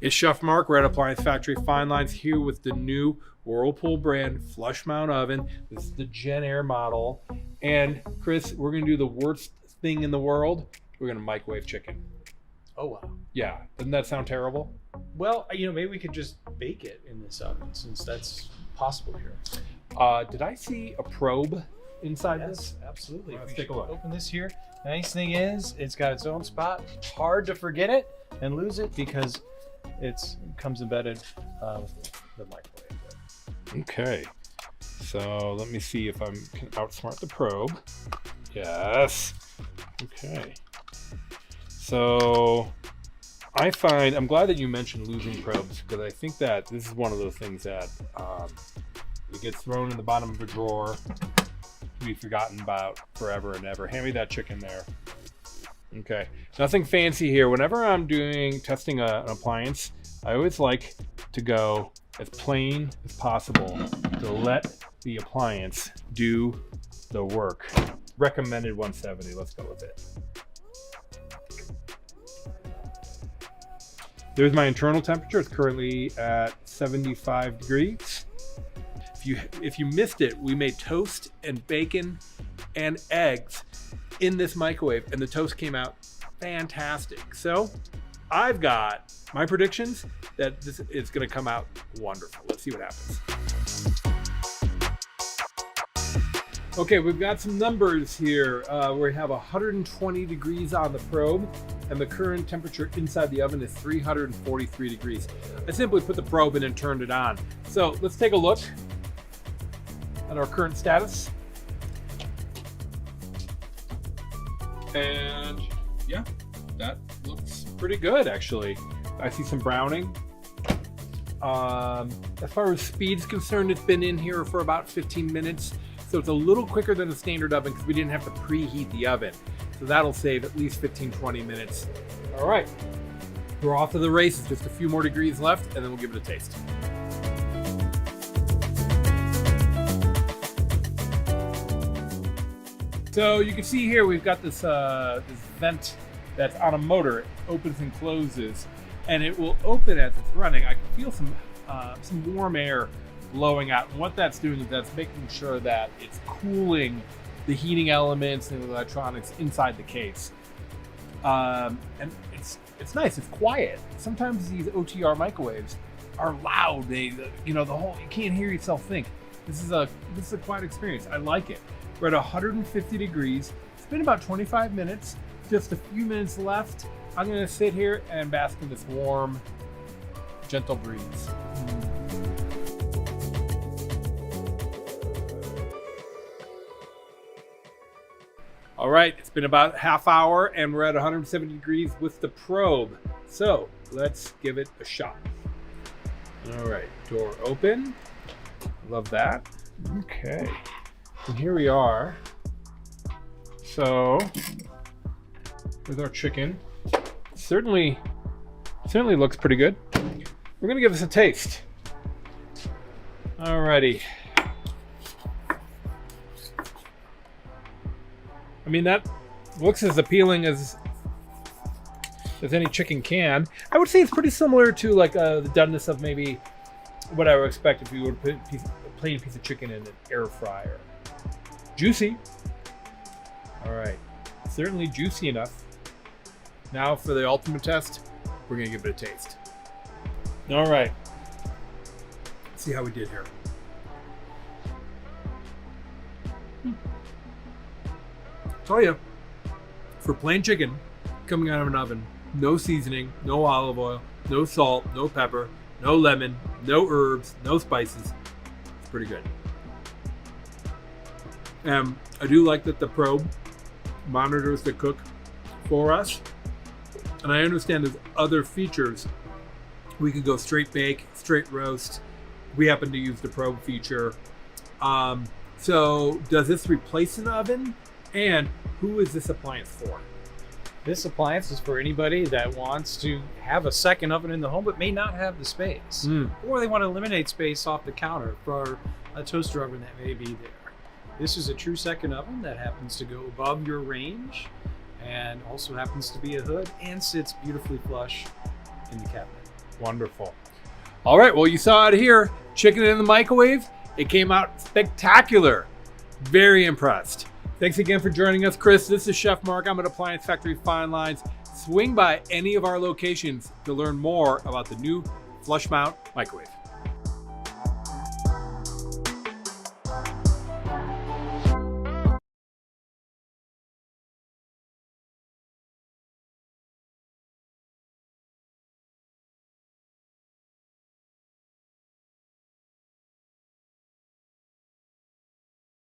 It's Chef Mark, Red Appliance Factory Fine Lines, here with the new Whirlpool brand flush mount oven. This is the Gen Air model. And Chris, we're gonna do the worst thing in the world. We're gonna microwave chicken. Oh wow. Yeah, doesn't that sound terrible? Well, maybe we could just bake it in this oven since that's possible here. Did I see a probe inside this? Absolutely. Let's We take a should look. Open this here. Nice thing is, it's got its own spot. Hard to forget it and lose it because it comes embedded with the microwave. Okay, so let me see if I can outsmart the probe. Yes. Okay. So I'm glad that you mentioned losing probes, because I think that this is one of those things that it gets thrown in the bottom of a drawer to be forgotten about forever and ever. Hand me that chicken there. Okay, nothing fancy here. Whenever I'm testing an appliance, I always like to go as plain as possible to let the appliance do the work. Recommended 170, let's go with it. There's my internal temperature. It's currently at 75 degrees. If you missed it, we made toast and bacon and eggs in this microwave, and the toast came out fantastic. So I've got my predictions that this is going to come out wonderful. Let's see what happens. Okay, we've got some numbers here. We have 120 degrees on the probe, and the current temperature inside the oven is 343 degrees. I simply put the probe in and turned it on. So let's take a look at our current status. And yeah, that looks pretty good actually. I see some browning. As far as speed's concerned, it's been in here for about 15 minutes. So it's a little quicker than a standard oven because we didn't have to preheat the oven. So that'll save at least 15-20 minutes. All right, we're off to the races. Just a few more degrees left, and then we'll give it a taste. So you can see here we've got this vent that's on a motor. It opens and closes, and it will open as it's running. I can feel some warm air blowing out, and what that's doing is that's making sure that it's cooling the heating elements and the electronics inside the case. And it's nice. It's quiet. Sometimes these OTR microwaves are loud. You can't hear yourself think. This is a quiet experience. I like it. We're at 150 degrees. It's been about 25 minutes. Just a few minutes left. I'm gonna sit here and bask in this warm, gentle breeze. All right, it's been about a half hour and we're at 170 degrees with the probe. So let's give it a shot. All right, door open. Love that. Okay, and here we are. So with our chicken, certainly looks pretty good. We're gonna give this a taste. All righty. I mean, that looks as appealing as any chicken can. I would say it's pretty similar to like the doneness of maybe what I would expect if you would put a plain piece of chicken in an air fryer. Juicy. All right, certainly juicy enough. Now for the ultimate test, we're gonna give it a taste. All right, let's see how we did here. Tell you, for plain chicken coming out of an oven, no seasoning, no olive oil, no salt, no pepper, no lemon, no herbs, no spices, it's pretty good. I do like that the probe monitors the cook for us, and I understand there's other features. We could go straight bake, straight roast. We happen to use the probe feature. So does this replace an oven? And who is this appliance for? This appliance is for anybody that wants to have a second oven in the home but may not have the space. Or they want to eliminate space off the counter for a toaster oven that may be there. This is a true second oven that happens to go above your range and also happens to be a hood and sits beautifully flush in the cabinet. Wonderful. All right, well, you saw it here. Chicken in the microwave. It came out spectacular. Very impressed. Thanks again for joining us, Chris. This is Chef Mark. I'm at Appliance Factory Fine Lines. Swing by any of our locations to learn more about the new flush mount microwave.